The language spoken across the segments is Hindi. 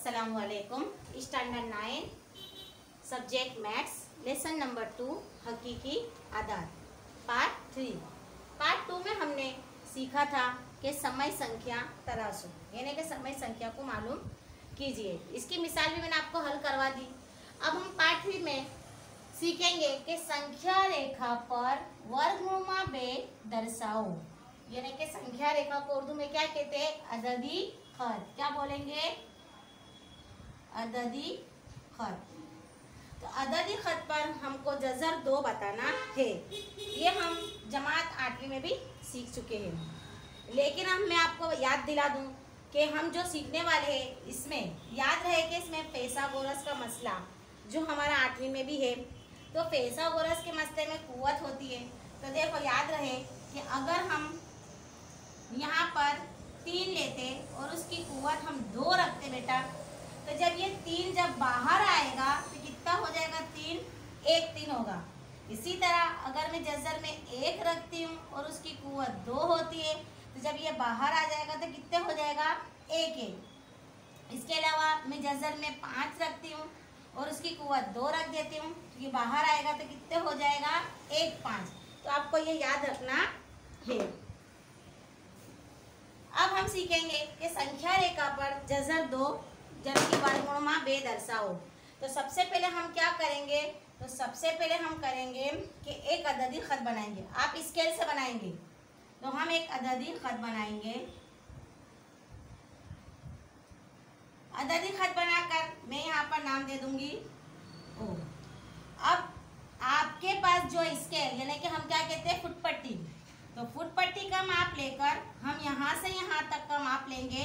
अस्सलामुअलैकुम। Standard 9 subject maths lesson number 2 हकीकी आदात पार्ट 3। पार्ट 2 में हमने सीखा था कि समय संख्या तराशो यानी कि समय संख्या को मालूम कीजिए। इसकी मिसाल भी मैंने आपको हल करवा दी। अब हम पार्ट 3 में सीखेंगे कि संख्या रेखा पर वर्गनुमा बेद दर्शाओ। यानी कि संख्या रेखा को उर्दू में क्या कहते हैं? अददी खत। क्या बोलेंगे? अददी खत। तो अददी खत पर हमको जज़र 2 बताना है। ये हम जमात 8वीं में भी सीख चुके हैं, लेकिन अब मैं आपको याद दिला दूं कि हम जो सीखने वाले हैं इसमें याद रहे कि इसमें पैसागोरस का मसला जो हमारा 8वीं में भी है। तो पैसागोरस के मसले में कुव्वत होती है। तो देखो याद रहे कि अगर हम यहाँ पर 3 लेते और उसकी कुव्वत हम 2 रखते बेटा, तो जब ये 3 जब बाहर आएगा तो कितना हो जाएगा? 3 1 3 होगा। इसी तरह अगर मैं जज़र में 1 रखती हूँ और उसकी कुव्वत 2 होती है, तो जब ये बाहर आ जाएगा तो कितने हो जाएगा? 1 1। इसके अलावा मैं जज़र में 5 रखती हूँ और उसकी कुव्वत 2 रख देती हूँ, तो ये बाहर आएगा तो कितने हो जाएगा? 1 5। तो आपको ये याद रखना है। अब हम सीखेंगे कि संख्या रेखा पर जज़र 2 जबकि वर्गनुमा बेद दर्शाओ। तो सबसे पहले हम क्या करेंगे? तो सबसे पहले हम करेंगे कि एक अददी खत बनाएंगे। आप स्केल से बनाएंगे, तो हम एक अददी खत बनाएंगे। अददी खत बनाकर मैं यहाँ पर नाम दे दूंगी ओ। अब आपके पास जो स्केल यानी कि हम क्या कहते हैं? फुटपट्टी। तो फुटपट्टी का माप लेकर हम यहाँ से यहाँ तक का माप लेंगे।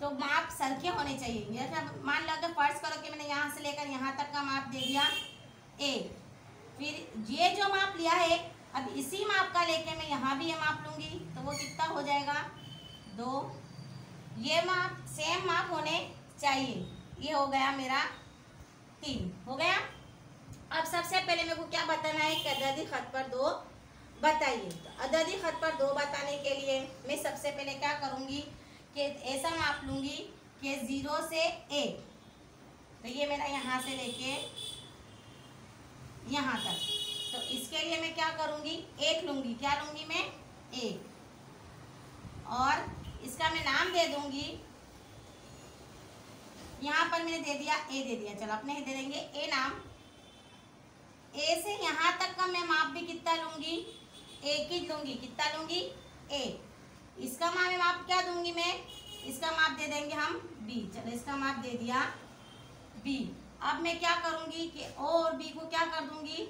तो माप सरखे होने चाहिए। जैसे मान लो कि फर्ज करो कि मैंने यहाँ से लेकर यहाँ तक का माप दे दिया ए, फिर ये जो माप लिया है अब इसी माप का लेके मैं यहाँ भी ये माप लूँगी, तो वो कितना हो जाएगा? 2। ये माप सेम माप होने चाहिए। ये हो गया मेरा 3 हो गया। अब सबसे पहले मेरे को क्या बताना है कि अददी खत पर 2 बताइए। तो अददी खत पर 2 बताने के लिए मैं सबसे पहले क्या करूँगी कि ऐसा माप लूँगी कि 0 से 1। तो ये मेरा यहाँ से लेके यहाँ तक। तो इसके लिए मैं क्या करूँगी? 1 लूँगी। क्या लूँगी मैं? 1। और इसका मैं नाम दे दूँगी। यहाँ पर मैंने दे दिया ए दे दिया। चलो अपने दे देंगे ए नाम। ए से यहाँ तक का मैं माप भी कितना लूँगी? 1 ही लूँगी। कितना लूँगी? 1। इसका माप क्या दूंगी मैं? इसका माप दे देंगे हम बी। चलो इसका माप दे दिया बी। अब मैं क्या करूंगी कि ओ और बी को क्या कर दूंगी?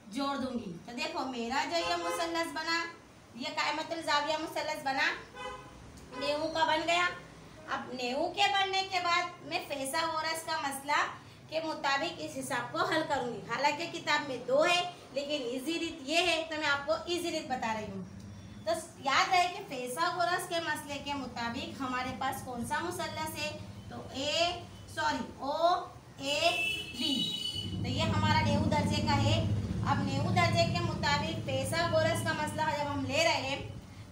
जोड़ दूंगी। तो देखो मेरा जो ये मुसल्लस बना, ये कायमतुल ज़ाविया मुसल्लस बना, नेहू का बन गया। अब नेहू के बनने के बाद मैं पैसागोरस का मसला के मुताबिक इस हिसाब को हल करूंगी। हालांकि किताब में 2 है, लेकिन इजी रीत ये है तो मैं आपको इजी रीत बता रही हूँ। तो याद रहे कि पैसागोरस के मसले के मुताबिक हमारे पास कौन सा मुसल्लस है? तो ओ ए बी। तो ये हमारा नेहू दर्जे का है। अब नेहू दर्जे के मुताबिक पैसागोरस का मसला जब हम ले रहे हैं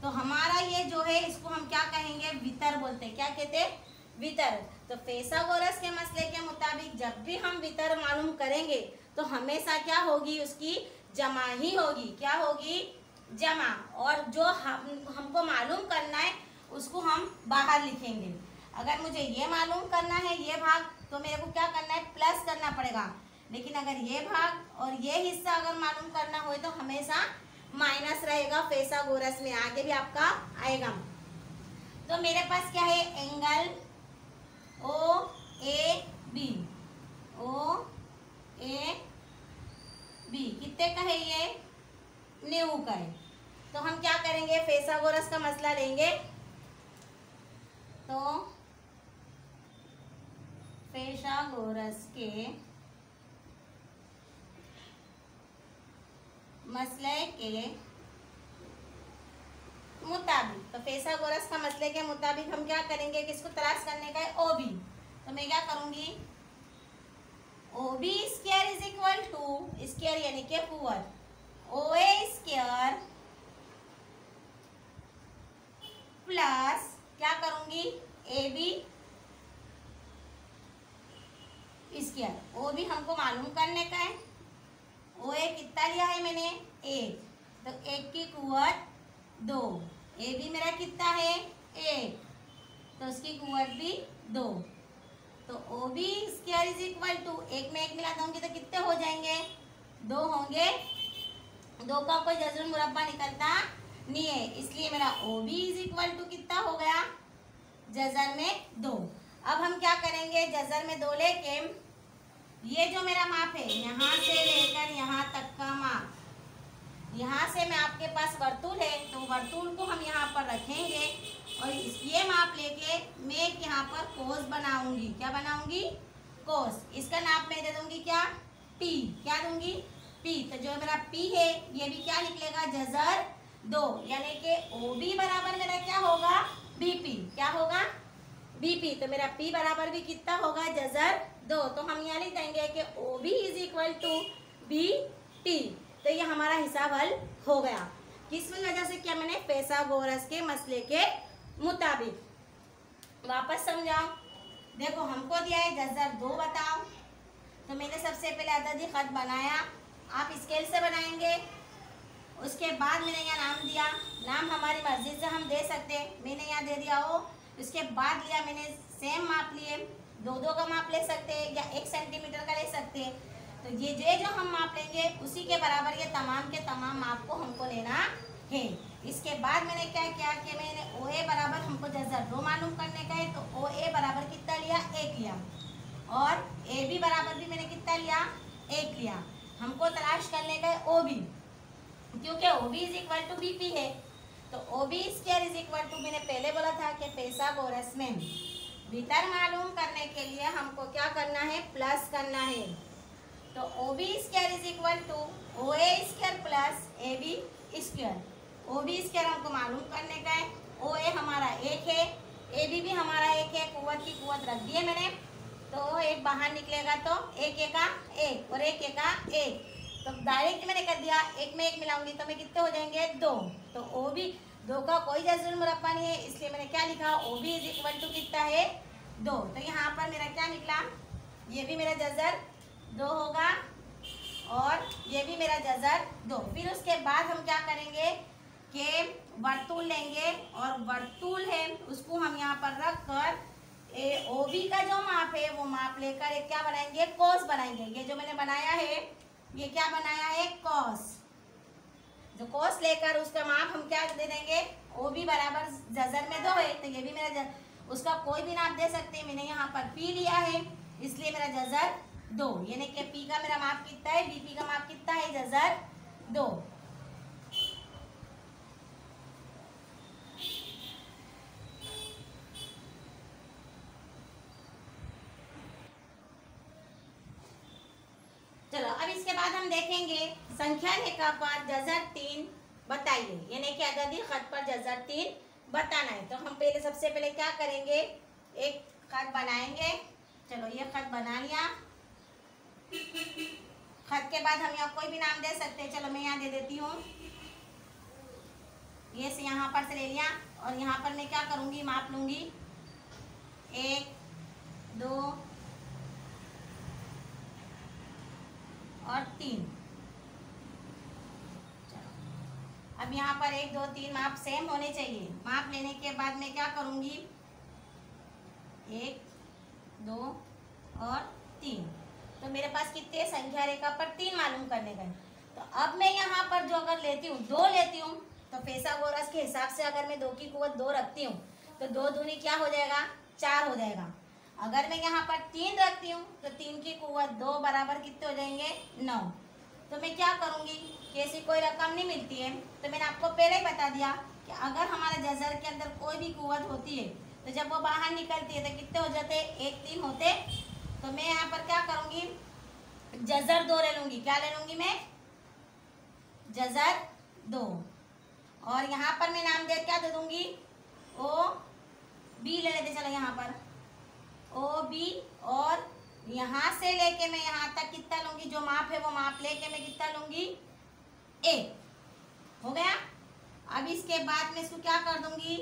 तो हमारा ये जो है इसको हम क्या कहेंगे? वितर बोलते हैं। क्या कहते हैं? वितर। तो पैसागोरस के मसले के मुताबिक जब भी हम वितर मालूम करेंगे तो हमेशा क्या होगी? उसकी जमा ही होगी। क्या होगी? जमा। और जो हमको मालूम करना है उसको हम बाहर लिखेंगे। अगर मुझे ये मालूम करना है ये भाग, तो मेरे को क्या करना है? प्लस करना पड़ेगा। लेकिन अगर ये भाग और ये हिस्सा अगर मालूम करना हो तो हमेशा माइनस रहेगा। पैसागोरस में आगे भी आपका आएगा। तो मेरे पास क्या है? Angle O A B. O A B कितने का है? ये 90 का है। तो हम क्या करेंगे? पैसागोरस का मसला लेंगे। तो पैसागोरस के मसले के मुताबिक, तो पैसागोरस का मसले के मुताबिक हम क्या करेंगे? किसको तलाश करने का है? O B. तो मैं क्या करूंगी? O B square is equal to square यानी कि कुव्वत ओ ए स्क्वायर प्लस क्या करूंगी? ए बी स्क्वायर। ओ भी हमको मालूम करने का है। ओ ए कितना लिया है मैंने? 1, तो 1 की कुवत 2। ए भी मेरा कितना है? 1, तो उसकी कुवत भी 2। तो O B square is equal to, 1 में 1 मिला दूंगी तो कितने हो जाएंगे? 2 होंगे। 2 का कोई जज़र मुरब्बा निकलता नहीं है, इसलिए मेरा O B is equal to कितना हो गया? जज़र में 2। अब हम क्या करेंगे? जज़र में 2 लेके ये जो मेरा माप है यहाँ से लेकर यहाँ तक का माप, यहाँ से मैं आपके पास वर्तुल है तो वर्तुल को हम यहाँ पर रखेंगे और ये माप लेके मैं यहाँ पर कोस बनाऊंगी। क्या बनाऊंगी? कोस। इसका नाप मैं दे दूंगी क्या? पी। क्या दूंगी? पी। तो जो मेरा पी है ये भी क्या निकलेगा? जज़र 2, यानी कि ओ बी बराबर मेरा क्या होगा? बीपी। क्या होगा? बीपी। तो मेरा पी बराबर भी कितना होगा? जज़र 2। तो हम यहाँ लिख देंगे कि O B is equal to B T. तो ये हमारा हिसाब हल हो गया। किस वजह से? क्या मैंने पाइथागोरस के मसले के मुताबिक। वापस समझाओ। देखो हमको दिया है जज़र 2 बताओ, तो मैंने सबसे पहले अददी खत बनाया। आप स्केल से बनाएंगे। उसके बाद मैंने यहाँ नाम दिया। नाम हमारी मर्जी से हम दे सकते हैं। मैंने यहाँ दे दिया हो। उसके बाद लिया मैंने सेम माप लिए, 2-2 का माप ले सकते हैं या 1 सेंटीमीटर का ले सकते हैं। तो ये जो हम माप लेंगे उसी के बराबर ये तमाम के तमाम माप को हमको लेना है। इसके बाद मैंने क्या किया कि मैंने ओ ए बराबर हमको जज़र 2 मालूम करने का है, तो ओ ए बराबर कितना लिया? 1 लिया। और ए बी बराबर भी मैंने कितना लिया? 1 लिया। हमको तलाश करने का है ओ बी, क्योंकि O B is equal to B P है। तो O B square is equal to, मैंने पहले बोला था कि पाइथागोरस में भीतर मालूम करने के लिए हमको क्या करना है? प्लस करना है। तो O B square is equal to O A square plus A B square. O B square हमको मालूम करने का है। ओ ए हमारा 1 है, ए बी हमारा 1 है। कुवत की कुवत रख दी है मैंने, तो 1 बाहर निकलेगा तो 1 एका 1 और 1 एका 1। तो डायरेक्ट मैंने कर दिया, 1 में 1 मिलाऊंगी तो मैं कितने हो जाएंगे? 2। तो ओ बी 2 का कोई जज़र मुरब्बा नहीं है, इसलिए मैंने क्या लिखा? O B is equal to कितना है? 2। तो यहाँ पर मेरा क्या निकला? ये भी मेरा जज़र 2 होगा और ये भी मेरा जज़र 2। फिर उसके बाद हम क्या करेंगे कि वर्तुल लेंगे और वर्तुल है उसको हम यहाँ पर रख कर ओ बी का जो माप है वो माप लेकर एक क्या बनाएंगे? कोस बनाएंगे। ये जो मैंने बनाया है ये क्या बनाया है? कोस। जो कोस लेकर उसका माप हम क्या दे देंगे? ओ बी बराबर जज़र में 2 है, तो ये भी मेरा उसका कोई भी नाप दे सकते हैं। मैंने यहाँ पर पी लिया है, इसलिए मेरा जज़र 2, यानी कि पी का मेरा माप कितना है? बीपी का माप कितना है? जज़र 2। चलो अब इसके बाद हम देखेंगे संख्या रेखा पर जज़र 3 बताइए, यानी कि अददी खत पर जज़र 3 बताना है। तो हम पहले सबसे पहले क्या करेंगे? एक खत बनाएंगे। चलो ये खत बना लिया। खत के बाद हम यहाँ कोई भी नाम दे सकते हैं। चलो मैं यहाँ दे देती हूँ, ये से यहाँ पर से ले लिया और यहाँ पर मैं क्या करूँगी? माप लूँगी 1 2 और 3। चलो अब यहाँ पर 1 2 3 माप सेम होने चाहिए। माप लेने के बाद मैं क्या करूँगी? 1 2 और 3। तो मेरे पास कितने संख्या रेखा पर 3 मालूम करने का है। तो अब मैं यहाँ पर जो अगर लेती हूँ 2 लेती हूँ, तो पाइथागोरस के हिसाब से अगर मैं 2 की कुवत 2 रखती हूँ तो 2 दूनी क्या हो जाएगा? 4 हो जाएगा। अगर मैं यहाँ पर 3 रखती हूँ तो 3 की कुवत 2 बराबर कितने हो जाएंगे? 9। तो मैं क्या करूँगी कि ऐसी कोई रकम नहीं मिलती है, तो मैंने आपको पहले ही बता दिया कि अगर हमारे जज़र के अंदर कोई भी कुवत होती है तो जब वो बाहर निकलती है तो कितने हो जाते? 1 3 होते। तो मैं यहाँ पर क्या करूँगी? जज़र 2 ले लूँगी। क्या ले लूँगी मैं? जज़र 2। और यहाँ पर मैं नाम दे क्या दे दूँगी? ओ बी ले लेते। चलो यहाँ पर ओ बी और यहाँ से लेके मैं यहाँ तक कितना लूँगी? जो माप है वो माप लेके मैं कितना लूँगी? 1 हो गया। अब इसके बाद मैं इसको क्या कर दूँगी?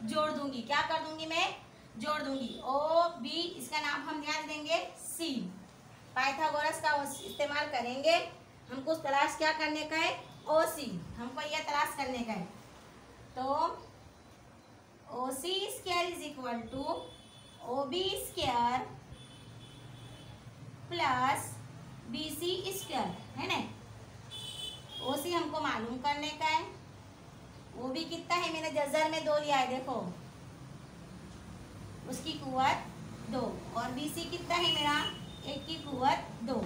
जोड़ दूँगी। क्या कर दूँगी मैं? जोड़ दूँगी। ओ बी, इसका नाम हम ध्यान देंगे सी। पाइथागोरस का इस्तेमाल करेंगे। हमको तलाश क्या करने का है, ओसी, हमको यह तलाश करने का है। तो OC square is equal to OB square plus BC square, है ना। ओसी हमको मालूम करने का है, ओबी कितना है, मैंने जजर में 2 लिया है, देखो उसकी कुव्वत 2, और बीसी कितना है मेरा, 1 की कुव्वत 2।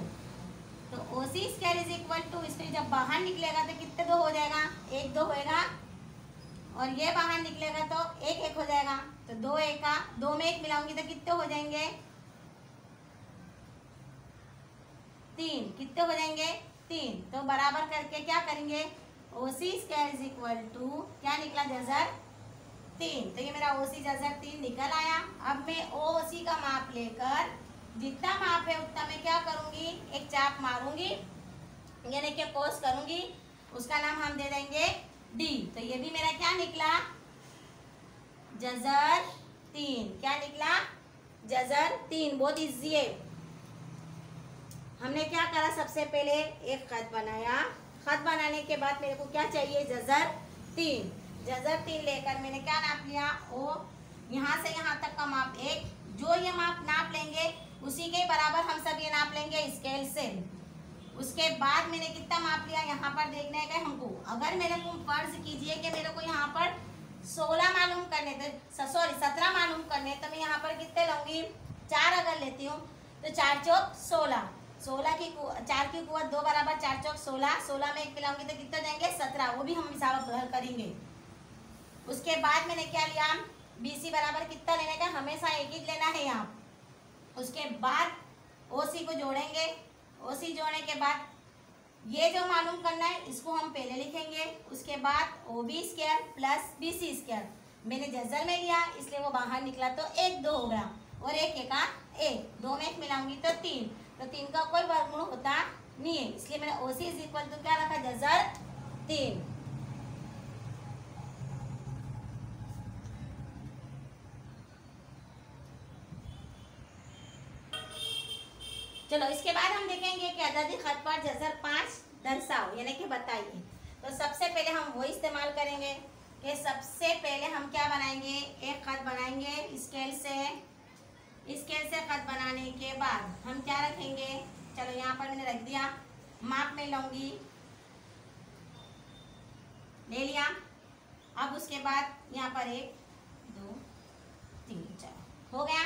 तो OC square is equal to, इसमें जब बाहर निकलेगा तो कितने 2 हो जाएगा, 1 2 होएगा, और ये बाहर निकलेगा तो 1 1 हो जाएगा। तो 2 1 का 2 में 1 मिलाऊंगी तो कितने हो जाएंगे, 3, कितने हो जाएंगे 3। तो बराबर करके क्या करेंगे, ओसी स्क्वायर इज इक्वल टू क्या निकला, जजर 3। तो ये मेरा ओसी जजर 3 निकल आया। अब मैं ओसी का माप लेकर जितना माप है उतना मैं क्या करूंगी, एक चाप मारूंगी, यानी कि कोस करूंगी, उसका नाम हम दे देंगे डी। तो ये भी मेरा क्या निकला, जजर 3। क्या निकला, जजर 3। बहुत इजी है। हमने क्या करा, सबसे पहले एक खत बनाया, खत बनाने के बाद मेरे को क्या चाहिए, जजर 3। जजर 3 लेकर मैंने क्या नाप लिया, ओ यहाँ से यहाँ तक का माप 1। जो ये माप नाप लेंगे उसी के बराबर हम सब ये नाप लेंगे स्केल से। उसके बाद मैंने कितना माप लिया, यहाँ पर देखने का हमको, अगर मेरे को फर्ज कीजिए कि मेरे को यहाँ पर 16 मालूम करने थे, सॉरी 17 मालूम करने, तो मैं यहाँ पर कितने लूँगी, 4 अगर लेती हूँ तो 4 चौक 16, 16 की 4 की कुव्वत 2 बराबर 4 चौक 16, 16 में 1 मिलाऊंगी तो कितने जाएंगे 17, वो भी हम हिसाब हल करेंगे। उसके बाद मैंने क्या लिया, बीसी बराबर कितना लेने का, हमेशा एक ही लेना है यहाँ। उसके बाद ओसी को जोड़ेंगे, ओसी जोड़ने के बाद ये जो मालूम करना है इसको हम पहले लिखेंगे। उसके बाद ओबी स्क्वायर प्लस बीसी स्क्वायर, मैंने जजर में लिया इसलिए वो बाहर निकला तो 1 2 हो गया, और 1 1 1, 2 में 1 मिलाऊंगी तो 3। तो 3 का कोई वर्गमूल होता नहीं है, इसलिए मैंने ओसी इज इक्वल टू क्या रखा, जजर 3। चलो इसके बाद हम देखेंगे कि अददी खत पर जजर 5 दर्शाओ, यानी कि बताइए। तो सबसे पहले हम वो इस्तेमाल करेंगे कि सबसे पहले हम क्या बनाएंगे, एक खत बनाएंगे स्केल से। स्केल से खत बनाने के बाद हम क्या रखेंगे, चलो यहाँ पर मैंने रख दिया, माप में लूंगी, ले लिया। अब उसके बाद यहाँ पर 1 2 3, चलो हो गया।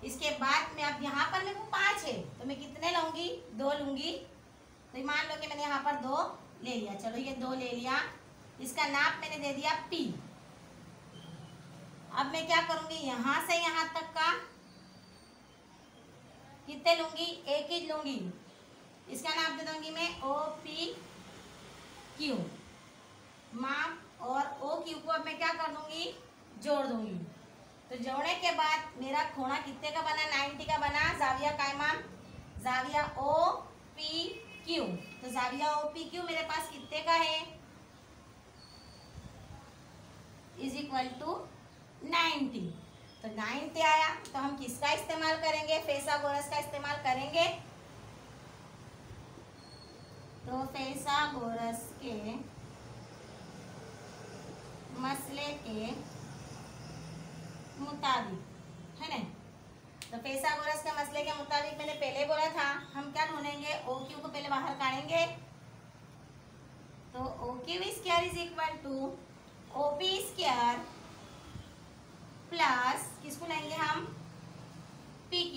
इसके बाद मैं अब यहाँ पर मेरे को 5 है तो मैं कितने लूंगी, 2 लूंगी। तो मान लो कि मैंने यहाँ पर 2 ले लिया, चलो ये 2 ले लिया, इसका नाप मैंने दे दिया P। अब मैं क्या करूंगी, यहाँ से यहाँ तक का कितने लूंगी, 1 ही लूंगी, इसका नाप दे दूंगी मैं OPQ माप, और OQ को अब मैं क्या कर दूंगी, जोड़ दूंगी। तो जोड़ने के बाद मेरा कोना कितने का बना, 90 का बना, जाविया कायमा जाविया OPQ। तो जाविया OPQ मेरे पास कितने का है, इज इक्वल टू 90। तो 90 आया, तो हम किसका इस्तेमाल करेंगे, फिथागोरस का इस्तेमाल करेंगे। तो फिथागोरस के मसले के मुताबिक, है ना। तो फिथागोरस के मसले के मुताबिक मैंने पहले बोला था हम क्या ढूंढेंगे, OQ को पहले बाहर काटेंगे। तो OQ square is equal to OP square plus किसको लेंगे हम, PQ।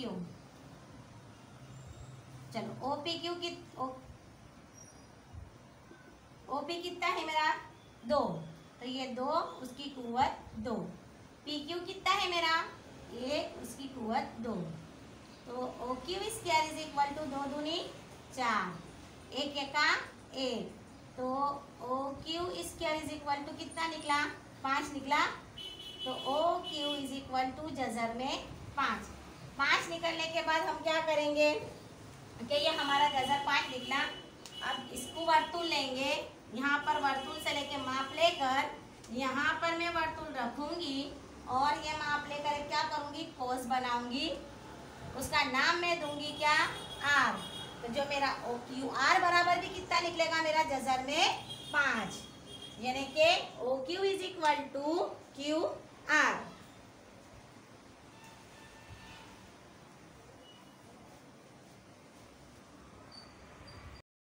चलो OPQ की OP कितना है मेरा 2, तो ये 2, उसकी कुव्वत 2। PQ कितना है मेरा 1, उसकी कुव्वत 2। तो OQ square is equal to 2 दूनी 4, 1 1 1। तो OQ square is equal to कितना निकला, 5 निकला। तो OQ इज इक्वल टू जजर में 5 निकलने के बाद हम क्या करेंगे कि ये हमारा जजर 5 निकला। अब इसको वर्तुल लेंगे, यहाँ पर वर्तुल से लेके माप लेकर यहाँ पर मैं वर्तुल रखूंगी, और ये माप लेकर क्या करूंगी, कोस बनाऊंगी। उसका नाम मैं दूंगी क्या, आर। तो जो मेरा ओ क्यू आर बराबर भी कितना निकलेगा मेरा जजर में 5, यानी कि O Q is equal to Q are.